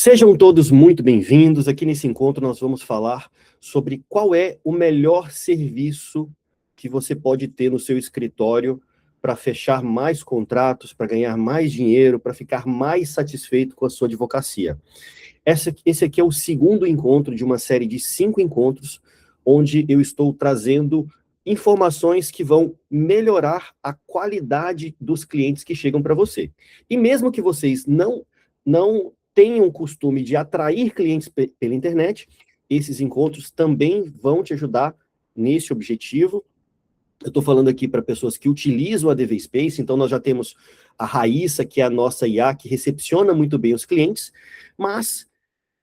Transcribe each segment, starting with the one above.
Sejam todos muito bem-vindos. Aqui nesse encontro nós vamos falar sobre qual é o melhor serviço que você pode ter no seu escritório para fechar mais contratos, para ganhar mais dinheiro, para ficar mais satisfeito com a sua advocacia. Esse aqui é o segundo encontro de uma série de 5 encontros, onde eu estou trazendo informações que vão melhorar a qualidade dos clientes que chegam para você. E mesmo que vocês não tenham o costume de atrair clientes pela internet, esses encontros também vão te ajudar nesse objetivo. Eu estou falando aqui para pessoas que utilizam a DV Space, então nós já temos a Raíssa, que é a nossa IA, que recepciona muito bem os clientes, mas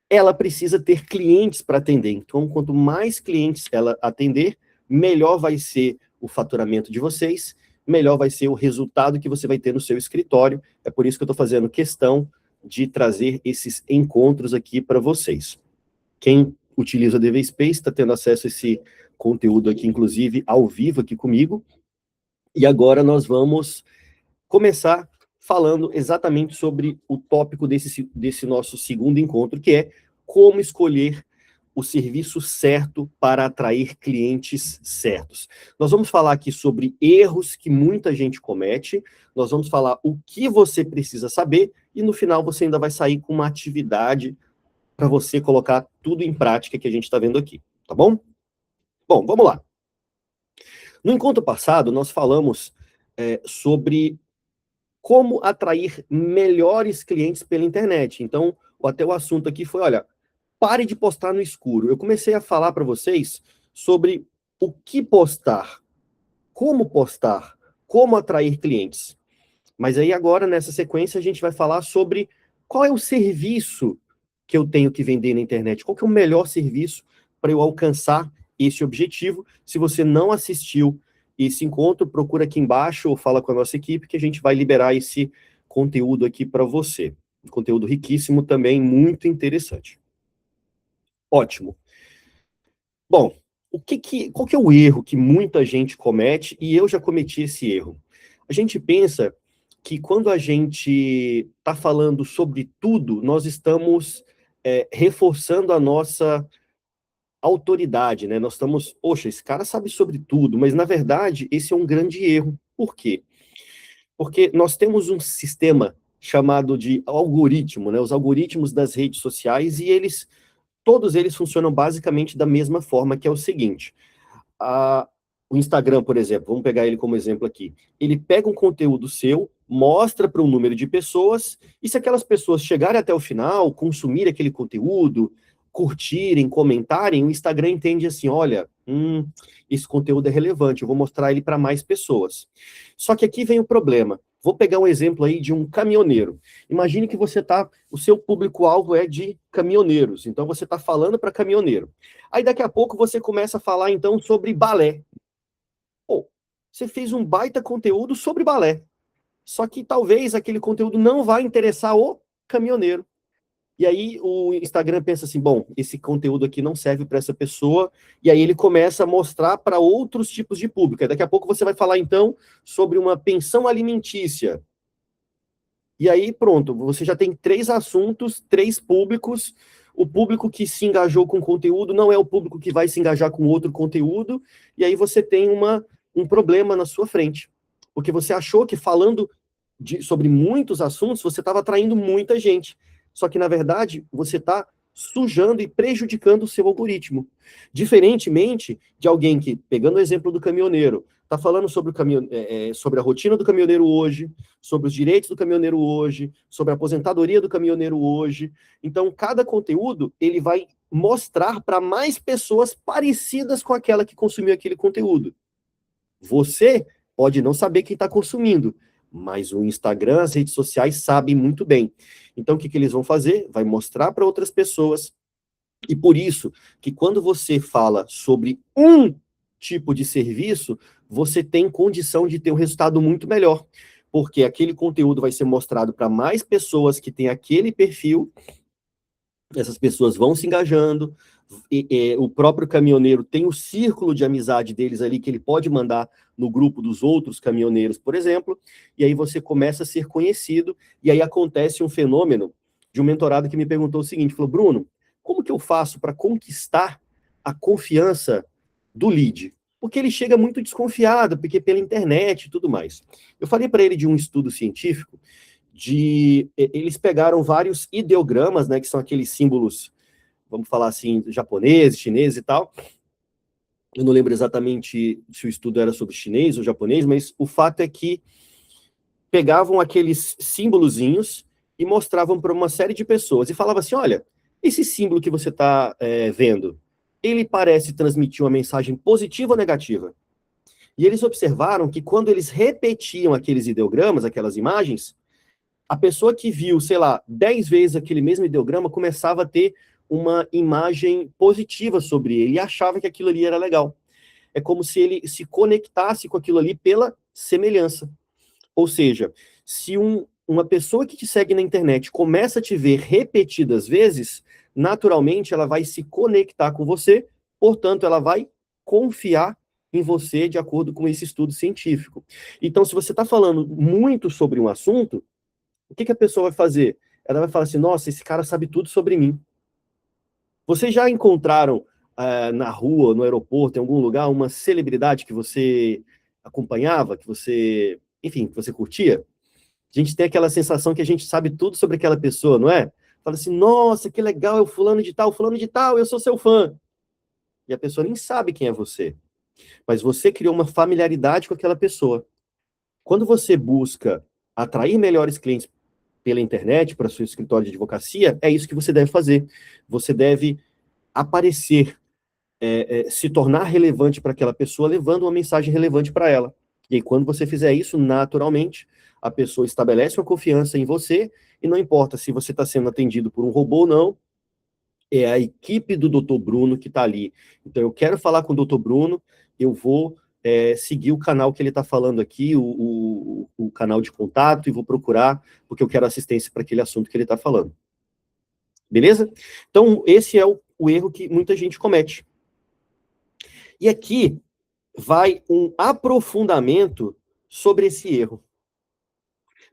ela precisa ter clientes para atender. Então, quanto mais clientes ela atender, melhor vai ser o faturamento de vocês, melhor vai ser o resultado que você vai ter no seu escritório. É por isso que eu estou fazendo questão de trazer esses encontros aqui para vocês. Quem utiliza a DV Space está tendo acesso a esse conteúdo aqui, inclusive, ao vivo aqui comigo. E agora nós vamos começar falando exatamente sobre o tópico desse nosso segundo encontro, que é como escolher o serviço certo para atrair clientes certos. Nós vamos falar aqui sobre erros que muita gente comete, nós vamos falar o que você precisa saber, e no final você ainda vai sair com uma atividade para você colocar tudo em prática que a gente está vendo aqui, tá bom? Bom, vamos lá. No encontro passado, nós falamos sobre como atrair melhores clientes pela internet. Então, até o assunto aqui foi, olha, pare de postar no escuro. Eu comecei a falar para vocês sobre o que postar, como atrair clientes. Mas aí agora, nessa sequência, a gente vai falar sobre qual é o serviço que eu tenho que vender na internet, qual que é o melhor serviço para eu alcançar esse objetivo. Se você não assistiu esse encontro, procura aqui embaixo ou fala com a nossa equipe que a gente vai liberar esse conteúdo aqui para você. Um conteúdo riquíssimo também, muito interessante. Ótimo. Bom, qual que é o erro que muita gente comete, e eu já cometi esse erro? A gente pensa que quando a gente está falando sobre tudo, nós estamos reforçando a nossa autoridade, né? Nós estamos, poxa, esse cara sabe sobre tudo, mas na verdade esse é um grande erro. Por quê? Porque nós temos um sistema chamado de algoritmo, né? Os algoritmos das redes sociais, e todos eles funcionam basicamente da mesma forma, que é o seguinte: o Instagram, por exemplo, vamos pegar ele como exemplo aqui, ele pega um conteúdo seu, mostra para um número de pessoas, e se aquelas pessoas chegarem até o final, consumirem aquele conteúdo, curtirem, comentarem, o Instagram entende assim, olha, esse conteúdo é relevante, eu vou mostrar ele para mais pessoas. Só que aqui vem o problema. Vou pegar um exemplo aí de um caminhoneiro. Imagine que o seu público-alvo é de caminhoneiros, então você está falando para caminhoneiro. Aí daqui a pouco você começa a falar então sobre balé. Pô, você fez um baita conteúdo sobre balé, só que talvez aquele conteúdo não vai interessar o caminhoneiro. E aí o Instagram pensa assim, bom, esse conteúdo aqui não serve para essa pessoa, e aí ele começa a mostrar para outros tipos de público. E daqui a pouco você vai falar, então, sobre uma pensão alimentícia. E aí, pronto, você já tem 3 assuntos, 3 públicos. O público que se engajou com conteúdo não é o público que vai se engajar com outro conteúdo, e aí você tem um problema na sua frente. Porque você achou que falando sobre muitos assuntos, você estava atraindo muita gente. Só que, na verdade, você está sujando e prejudicando o seu algoritmo. Diferentemente de alguém que, pegando o exemplo do caminhoneiro, está falando sobre, sobre a rotina do caminhoneiro hoje, sobre os direitos do caminhoneiro hoje, sobre a aposentadoria do caminhoneiro hoje. Então, cada conteúdo, ele vai mostrar para mais pessoas parecidas com aquela que consumiu aquele conteúdo. Você pode não saber quem está consumindo, mas o Instagram, as redes sociais sabem muito bem. Então, o que eles vão fazer? Vai mostrar para outras pessoas, e por isso que quando você fala sobre um tipo de serviço, você tem condição de ter um resultado muito melhor, porque aquele conteúdo vai ser mostrado para mais pessoas que têm aquele perfil, essas pessoas vão se engajando, o próprio caminhoneiro tem o círculo de amizade deles ali, que ele pode mandar no grupo dos outros caminhoneiros, por exemplo, e aí você começa a ser conhecido, e aí acontece um fenômeno de um mentorado que me perguntou o seguinte, falou, Bruno, como que eu faço para conquistar a confiança do lead? Porque ele chega muito desconfiado, porque pela internet e tudo mais. Eu falei para ele de um estudo científico, eles pegaram vários ideogramas, né, que são aqueles símbolos, vamos falar assim, japoneses, chineses e tal. Eu não lembro exatamente se o estudo era sobre chinês ou japonês, mas o fato é que pegavam aqueles símbolozinhos e mostravam para uma série de pessoas e falavam assim, olha, esse símbolo que você está vendo, ele parece transmitir uma mensagem positiva ou negativa? E eles observaram que quando eles repetiam aqueles ideogramas, aquelas imagens, a pessoa que viu, sei lá, 10 vezes aquele mesmo ideograma começava a ter uma imagem positiva sobre ele e achava que aquilo ali era legal. É como se ele se conectasse com aquilo ali pela semelhança. Ou seja, se uma pessoa que te segue na internet começa a te ver repetidas vezes, naturalmente ela vai se conectar com você, portanto, ela vai confiar em você de acordo com esse estudo científico. Então, se você está falando muito sobre um assunto, o que a pessoa vai fazer? Ela vai falar assim, nossa, esse cara sabe tudo sobre mim. Vocês já encontraram na rua, no aeroporto, em algum lugar, uma celebridade que você acompanhava, que você, enfim, que você curtia? A gente tem aquela sensação que a gente sabe tudo sobre aquela pessoa, não é? Fala assim, nossa, que legal, é o fulano de tal, eu sou seu fã. E a pessoa nem sabe quem é você. Mas você criou uma familiaridade com aquela pessoa. Quando você busca atrair melhores clientes pela internet, para o seu escritório de advocacia, é isso que você deve fazer. Você deve aparecer, se tornar relevante para aquela pessoa, levando uma mensagem relevante para ela. E aí, quando você fizer isso, naturalmente, a pessoa estabelece uma confiança em você, e não importa se você está sendo atendido por um robô ou não, é a equipe do Dr. Bruno que está ali. Então, eu quero falar com o Dr. Bruno, eu vou seguir o canal que ele está falando aqui, o canal de contato, e vou procurar, porque eu quero assistência para aquele assunto que ele está falando. Beleza? Então, esse é o erro que muita gente comete. E aqui vai um aprofundamento sobre esse erro.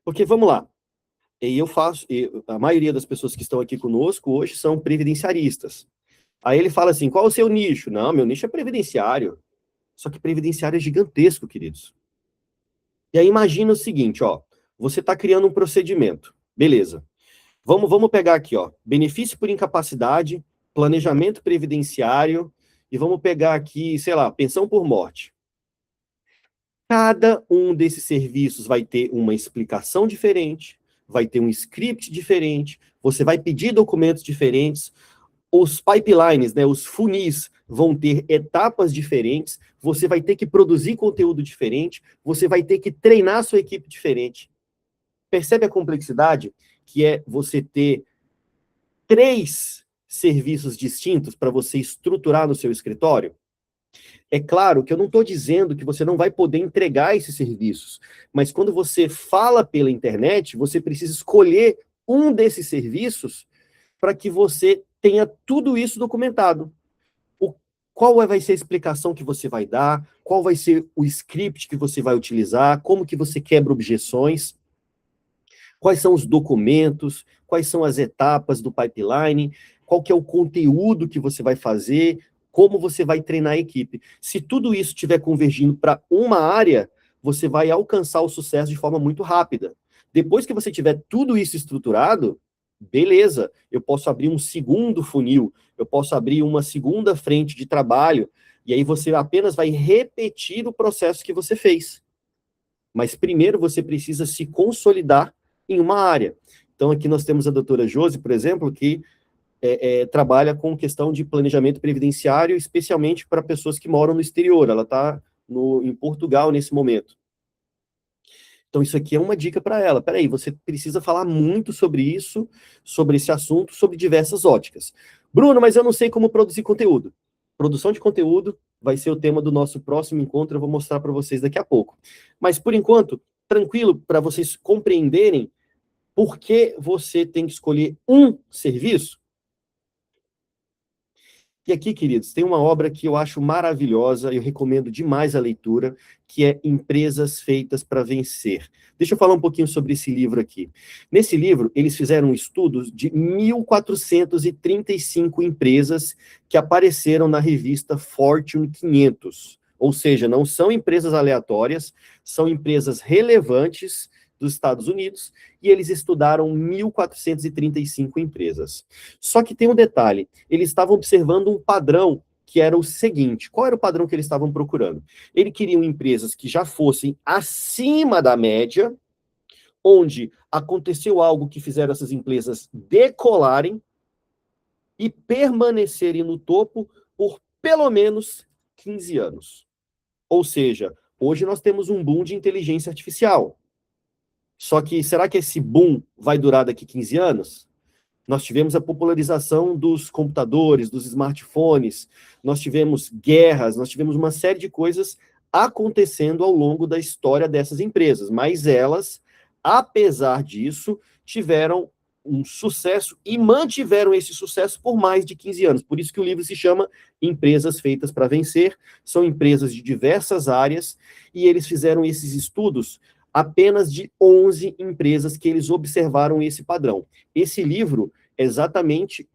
Porque, vamos lá, a maioria das pessoas que estão aqui conosco hoje são previdenciaristas. Aí ele fala assim, qual é o seu nicho? Não, meu nicho é previdenciário. Só que previdenciário é gigantesco, queridos. E aí imagina o seguinte, ó, você está criando um procedimento, beleza. Vamos pegar aqui, ó, benefício por incapacidade, planejamento previdenciário, e vamos pegar aqui, sei lá, pensão por morte. Cada um desses serviços vai ter uma explicação diferente, vai ter um script diferente, você vai pedir documentos diferentes, os pipelines, né, os funis vão ter etapas diferentes, você vai ter que produzir conteúdo diferente, você vai ter que treinar a sua equipe diferente. Percebe a complexidade que é você ter 3 serviços distintos para você estruturar no seu escritório? É claro que eu não estou dizendo que você não vai poder entregar esses serviços, mas quando você fala pela internet, você precisa escolher um desses serviços para que você tenha tudo isso documentado. Qual vai ser a explicação que você vai dar, qual vai ser o script que você vai utilizar, como que você quebra objeções, quais são os documentos, quais são as etapas do pipeline, qual que é o conteúdo que você vai fazer, como você vai treinar a equipe. Se tudo isso estiver convergindo para uma área, você vai alcançar o sucesso de forma muito rápida. Depois que você tiver tudo isso estruturado, beleza, eu posso abrir um segundo funil, eu posso abrir uma segunda frente de trabalho, e aí você apenas vai repetir o processo que você fez. Mas primeiro você precisa se consolidar em uma área. Então aqui nós temos a doutora Josi, por exemplo, que trabalha com questão de planejamento previdenciário, especialmente para pessoas que moram no exterior. Ela está em Portugal nesse momento. Então, isso aqui é uma dica para ela. Peraí, você precisa falar muito sobre isso, sobre esse assunto, sobre diversas óticas. Bruno, mas eu não sei como produzir conteúdo. Produção de conteúdo vai ser o tema do nosso próximo encontro, eu vou mostrar para vocês daqui a pouco. Mas, por enquanto, tranquilo, para vocês compreenderem por que você tem que escolher um serviço. E aqui, queridos, tem uma obra que eu acho maravilhosa, eu recomendo demais a leitura, que é Empresas Feitas para Vencer. Deixa eu falar um pouquinho sobre esse livro aqui. Nesse livro, eles fizeram estudos de 1.435 empresas que apareceram na revista Fortune 500. Ou seja, não são empresas aleatórias, são empresas relevantes dos Estados Unidos, e eles estudaram 1.435 empresas. Só que tem um detalhe, eles estavam observando um padrão que era o seguinte, qual era o padrão que eles estavam procurando? Eles queriam empresas que já fossem acima da média, onde aconteceu algo que fizeram essas empresas decolarem e permanecerem no topo por pelo menos 15 anos. Ou seja, hoje nós temos um boom de inteligência artificial. Só que será que esse boom vai durar daqui 15 anos? Nós tivemos a popularização dos computadores, dos smartphones, nós tivemos guerras, nós tivemos uma série de coisas acontecendo ao longo da história dessas empresas, mas elas, apesar disso, tiveram um sucesso e mantiveram esse sucesso por mais de 15 anos. Por isso que o livro se chama Empresas Feitas para Vencer, são empresas de diversas áreas, e eles fizeram esses estudos apenas de 11 empresas que eles observaram esse padrão. Esse livro é exatamente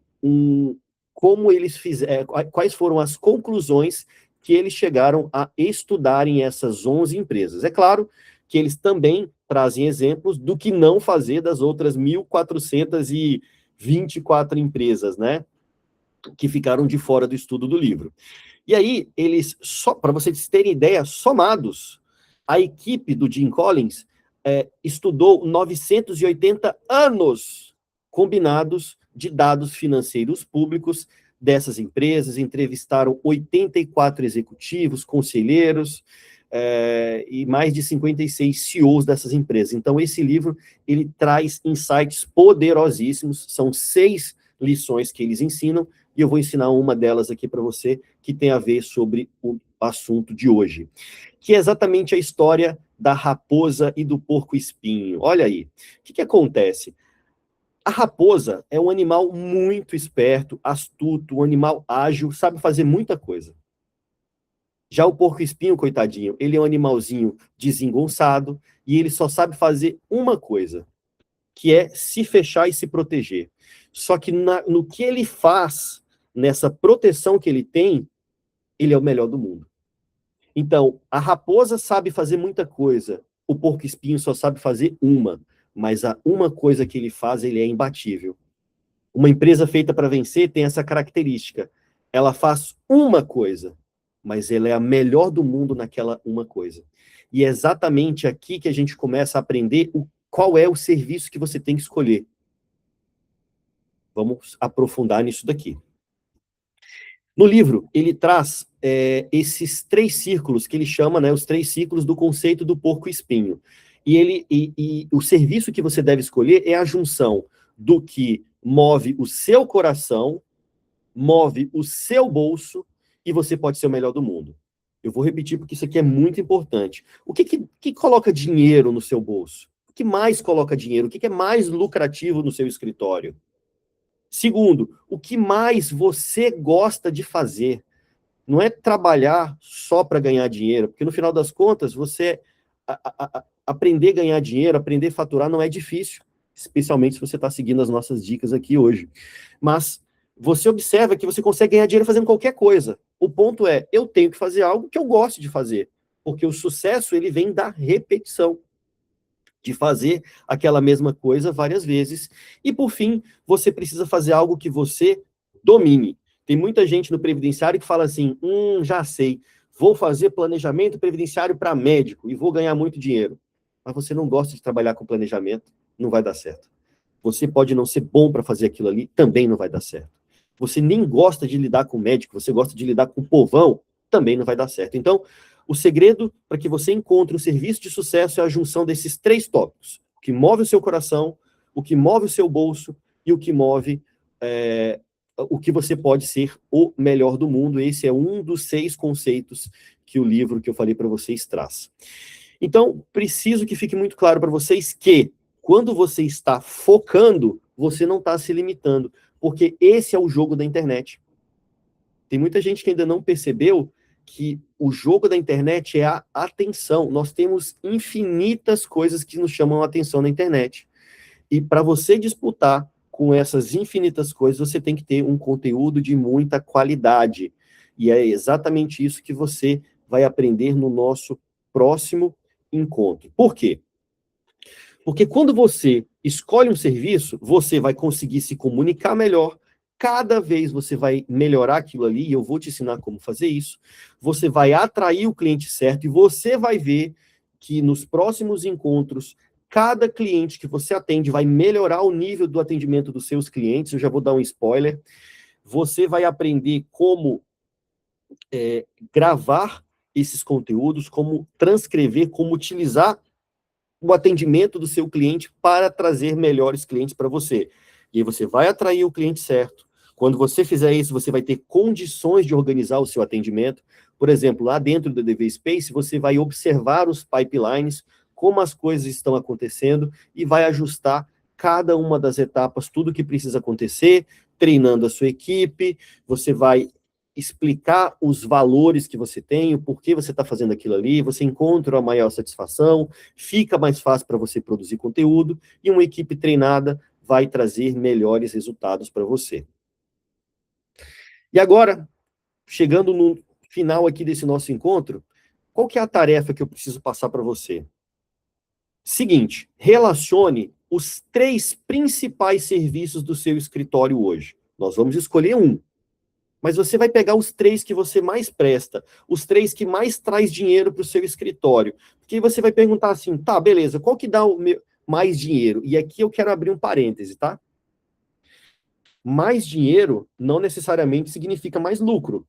como eles fizeram, quais foram as conclusões que eles chegaram a estudar em essas 11 empresas. É claro que eles também trazem exemplos do que não fazer das outras 1.424 empresas, né, que ficaram de fora do estudo do livro. E aí, eles, só para vocês terem ideia, somados, a equipe do Jim Collins estudou 980 anos combinados de dados financeiros públicos dessas empresas, entrevistaram 84 executivos, conselheiros, e mais de 56 CEOs dessas empresas. Então, esse livro, ele traz insights poderosíssimos, são 6 lições que eles ensinam, e eu vou ensinar uma delas aqui para você, que tem a ver sobre o assunto de hoje, que é exatamente a história da raposa e do porco-espinho. Olha aí, o que acontece? A raposa é um animal muito esperto, astuto, um animal ágil, sabe fazer muita coisa. Já o porco-espinho, coitadinho, ele é um animalzinho desengonçado e ele só sabe fazer uma coisa, que é se fechar e se proteger. Só que no que ele faz, nessa proteção que ele tem, ele é o melhor do mundo. Então, a raposa sabe fazer muita coisa, o porco-espinho só sabe fazer uma, mas a uma coisa que ele faz, ele é imbatível. Uma empresa feita para vencer tem essa característica. Ela faz uma coisa, mas ela é a melhor do mundo naquela uma coisa. E é exatamente aqui que a gente começa a aprender qual é o serviço que você tem que escolher. Vamos aprofundar nisso daqui. No livro, ele traz esses 3 círculos que ele chama, né, os 3 círculos do conceito do porco-espinho. E o serviço que você deve escolher é a junção do que move o seu coração, move o seu bolso, e você pode ser o melhor do mundo. Eu vou repetir porque isso aqui é muito importante. O que coloca dinheiro no seu bolso? O que mais coloca dinheiro? O que é mais lucrativo no seu escritório? Segundo, o que mais você gosta de fazer? Não é trabalhar só para ganhar dinheiro, porque no final das contas, você aprender a ganhar dinheiro, aprender a faturar não é difícil, especialmente se você está seguindo as nossas dicas aqui hoje. Mas você observa que você consegue ganhar dinheiro fazendo qualquer coisa. O ponto é, eu tenho que fazer algo que eu gosto de fazer, porque o sucesso ele vem da repetição, de fazer aquela mesma coisa várias vezes. E, por fim, você precisa fazer algo que você domine. Tem muita gente no previdenciário que fala assim, já sei, vou fazer planejamento previdenciário para médico e vou ganhar muito dinheiro. Mas você não gosta de trabalhar com planejamento, não vai dar certo. Você pode não ser bom para fazer aquilo ali, também não vai dar certo. Você nem gosta de lidar com médico, você gosta de lidar com o povão, também não vai dar certo. Então, o segredo para que você encontre um serviço de sucesso é a junção desses 3 tópicos. O que move o seu coração, o que move o seu bolso e o que move o que você pode ser o melhor do mundo. Esse é um dos 6 conceitos que o livro que eu falei para vocês traz. Então, preciso que fique muito claro para vocês que, quando você está focando, você não está se limitando, porque esse é o jogo da internet. Tem muita gente que ainda não percebeu que o jogo da internet é a atenção. Nós temos infinitas coisas que nos chamam a atenção na internet. E para você disputar com essas infinitas coisas, você tem que ter um conteúdo de muita qualidade. E é exatamente isso que você vai aprender no nosso próximo encontro. Por quê? Porque quando você escolhe um serviço, você vai conseguir se comunicar melhor, cada vez você vai melhorar aquilo ali, e eu vou te ensinar como fazer isso. Você vai atrair o cliente certo, e você vai ver que nos próximos encontros, cada cliente que você atende vai melhorar o nível do atendimento dos seus clientes. Eu já vou dar um spoiler. Você vai aprender como gravar esses conteúdos, como transcrever, como utilizar o atendimento do seu cliente para trazer melhores clientes para você. E aí você vai atrair o cliente certo. Quando você fizer isso, você vai ter condições de organizar o seu atendimento. Por exemplo, lá dentro do DV Space, você vai observar os pipelines, como as coisas estão acontecendo, e vai ajustar cada uma das etapas, tudo que precisa acontecer, treinando a sua equipe, você vai explicar os valores que você tem, o porquê você está fazendo aquilo ali, você encontra a maior satisfação, fica mais fácil para você produzir conteúdo, e uma equipe treinada vai trazer melhores resultados para você. E agora, chegando no final aqui desse nosso encontro, qual que é a tarefa que eu preciso passar para você? Seguinte, relacione os 3 principais serviços do seu escritório hoje. Nós vamos escolher um, mas você vai pegar os 3 que você mais presta, os 3 que mais traz dinheiro para o seu escritório. Porque aí você vai perguntar assim, tá, beleza, qual que dá mais dinheiro? E aqui eu quero abrir um parêntese, tá? Mais dinheiro não necessariamente significa mais lucro.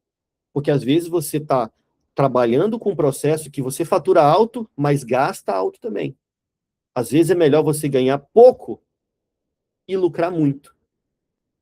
Porque às vezes você está trabalhando com um processo que você fatura alto, mas gasta alto também. Às vezes é melhor você ganhar pouco e lucrar muito.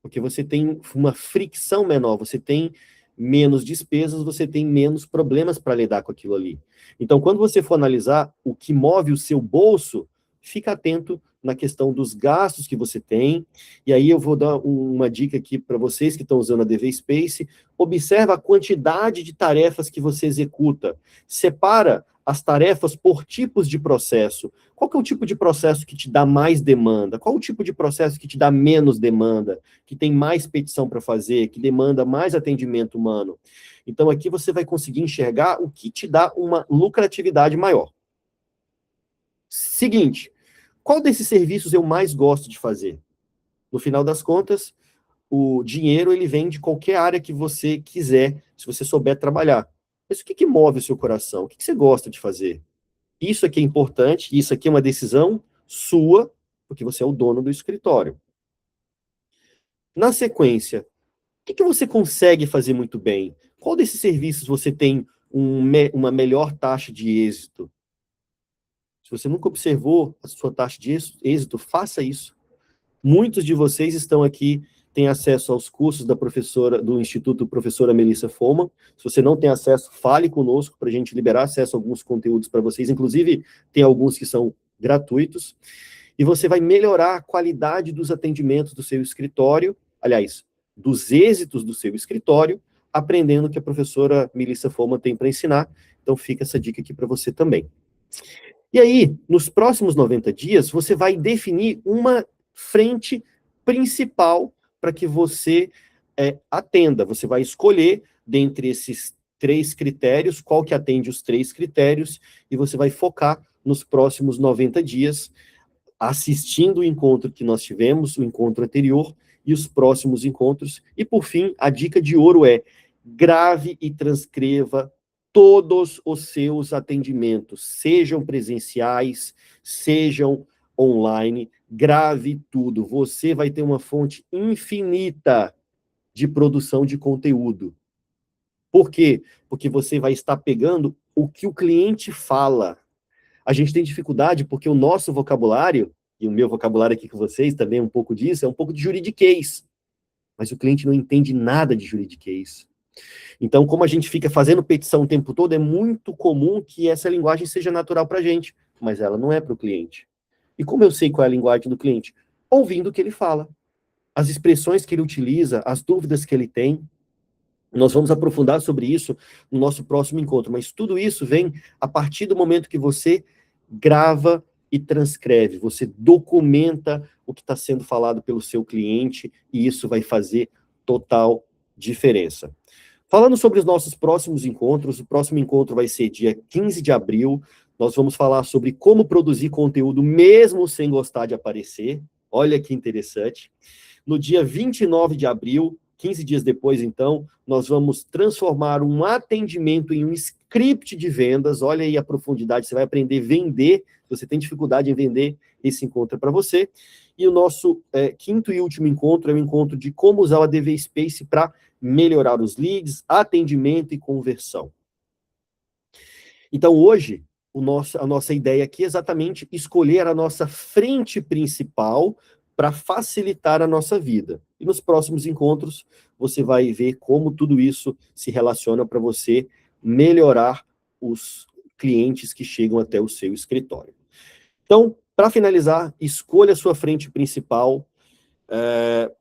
Porque você tem uma fricção menor, você tem menos despesas, você tem menos problemas para lidar com aquilo ali. Então, quando você for analisar o que move o seu bolso, fica atento na questão dos gastos que você tem, e aí eu vou dar uma dica aqui para vocês que estão usando a DV Space, observa a quantidade de tarefas que você executa, separa as tarefas por tipos de processo. Qual que é o tipo de processo que te dá mais demanda? Qual o tipo de processo que te dá menos demanda? Que tem mais petição para fazer, que demanda mais atendimento humano? Então, aqui você vai conseguir enxergar o que te dá uma lucratividade maior. Seguinte, qual desses serviços eu mais gosto de fazer? No final das contas, o dinheiro ele vem de qualquer área que você quiser, se você souber trabalhar. Mas o que move o seu coração? O que você gosta de fazer? Isso aqui é importante, isso aqui é uma decisão sua, porque você é o dono do escritório. Na sequência, o que você consegue fazer muito bem? Qual desses serviços você tem uma melhor taxa de êxito? Se você nunca observou a sua taxa de êxito, faça isso. Muitos de vocês estão aqui, têm acesso aos cursos da professora, do Instituto Professora Melissa Foman. Se você não tem acesso, fale conosco para a gente liberar acesso a alguns conteúdos para vocês. Inclusive, tem alguns que são gratuitos. E você vai melhorar a qualidade dos atendimentos do seu escritório, aliás, dos êxitos do seu escritório, aprendendo o que a professora Melissa Foman tem para ensinar. Então, fica essa dica aqui para você também. E aí, nos próximos 90 dias, você vai definir uma frente principal para que você atenda. Você vai escolher, dentre esses 3 critérios, qual que atende os 3 critérios, e você vai focar nos próximos 90 dias, assistindo o encontro que nós tivemos, o encontro anterior, e os próximos encontros. E, por fim, a dica de ouro é: grave e transcreva todos os seus atendimentos, sejam presenciais, sejam online, grave tudo. Você vai ter uma fonte infinita de produção de conteúdo. Por quê? Porque você vai estar pegando o que o cliente fala. A gente tem dificuldade porque o nosso vocabulário, e o meu vocabulário aqui com vocês também é um pouco disso, é um pouco de juridiquês. Mas o cliente não entende nada de juridiquês. Então, como a gente fica fazendo petição o tempo todo, é muito comum que essa linguagem seja natural para a gente, mas ela não é para o cliente. E como eu sei qual é a linguagem do cliente? Ouvindo o que ele fala. As expressões que ele utiliza, as dúvidas que ele tem. Nós vamos aprofundar sobre isso no nosso próximo encontro, mas tudo isso vem a partir do momento que você grava e transcreve, você documenta o que está sendo falado pelo seu cliente, e isso vai fazer total diferença. Falando sobre os nossos próximos encontros, o próximo encontro vai ser dia 15 de abril, nós vamos falar sobre como produzir conteúdo mesmo sem gostar de aparecer, olha que interessante. No dia 29 de abril, 15 dias depois, então, nós vamos transformar um atendimento em um script de vendas. Olha aí a profundidade, você vai aprender a vender. Se você tem dificuldade em vender, esse encontro é para você. E o nosso quinto e último encontro é o encontro de como usar o ADV Space para melhorar os leads, atendimento e conversão. Então, hoje, a nossa ideia aqui é exatamente escolher a nossa frente principal para facilitar a nossa vida. E nos próximos encontros, você vai ver como tudo isso se relaciona para você melhorar os clientes que chegam até o seu escritório. Então, para finalizar, escolha a sua frente principal,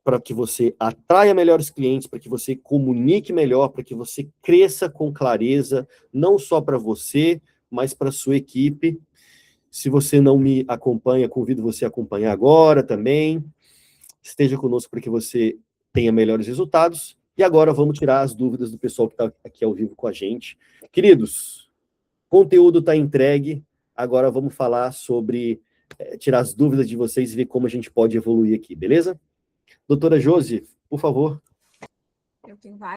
para que você atraia melhores clientes, para que você comunique melhor, para que você cresça com clareza, não só para você, mas para a sua equipe. Se você não me acompanha, convido você a acompanhar agora também. Esteja conosco para que você tenha melhores resultados. E agora vamos tirar as dúvidas do pessoal que está aqui ao vivo com a gente. Queridos, conteúdo está entregue. Agora vamos falar sobre tirar as dúvidas de vocês e ver como a gente pode evoluir aqui, beleza? Doutora Josi, por favor. Eu tenho